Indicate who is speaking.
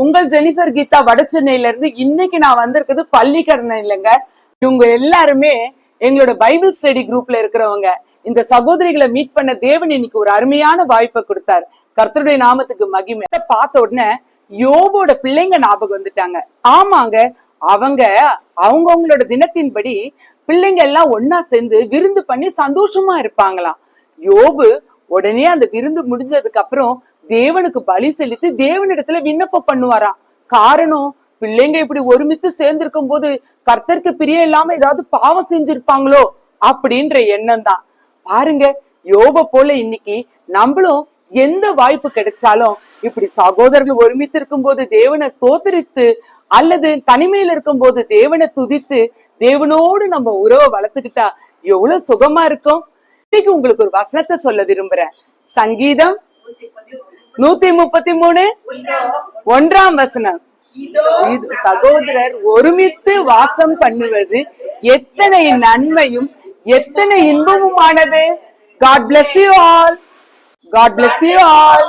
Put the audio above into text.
Speaker 1: உங்கள் ஜெனிஃபர் கீதா வடசென்னையில இருந்து இன்னைக்கு நான் வந்திருக்கிறது பள்ளிக்கரணையிலங்க. இவங்க எல்லாருமே எங்களோட பைபிள் ஸ்டடி குரூப்ல இருக்கிறவங்க. இந்த சகோதரிகளை மீட் பண்ண தேவன் இன்னைக்கு ஒரு அருமையான வாய்ப்பை கொடுத்தார். கர்த்தருடைய நாமத்துக்கு மகிமை. பார்த்த உடனே யோபோட பிள்ளைங்க ஞாபகம் வந்துட்டாங்க. ஆமாங்க, அவங்களோட தினத்தின்படி பிள்ளைங்க எல்லாம் ஒன்னா சேர்ந்து விருந்து பண்ணி சந்தோஷமா இருப்பாங்களாம். யோபு உடனே அந்த விருந்து முடிஞ்சதுக்கு அப்புறம் தேவனுக்கு பலி செலுத்தி தேவனிடத்துல விண்ணப்பம் பண்ணுவாராம். காரணம், பிள்ளைங்க இப்படி ஒருமித்து சேர்ந்திருக்கும் போது கர்த்தருக்கு பிரியம் இல்லாம ஏதாவது பாவம் செஞ்சிருப்பாங்களோ அப்படின்ற எண்ணம் தான். பாருங்க, யோப போல இன்னைக்கு நம்மளும் எந்த வாய்ப்பு கிடைச்சாலும் இப்படி சகோதரர்கள் ஒருமித்து இருக்கும் போது தேவனை ஸ்தோத்திரித்து, அல்லது தனிமையில இருக்கும் போது தேவனை துதித்து தேவனோடு நம்ம உறவை வளர்த்துக்கிட்டா எவ்வளவு சுகமா இருக்கும். இன்னைக்கு உங்களுக்கு ஒரு வசனத்தை சொல்ல விரும்புறேன். சங்கீதம் 133 1ஆம் வசனம். சகோதரர் ஒருமித்து வாசம் பண்ணுவது எத்தனை நன்மையும் எத்தனை இன்பமுமானது. God bless you all. God bless you all.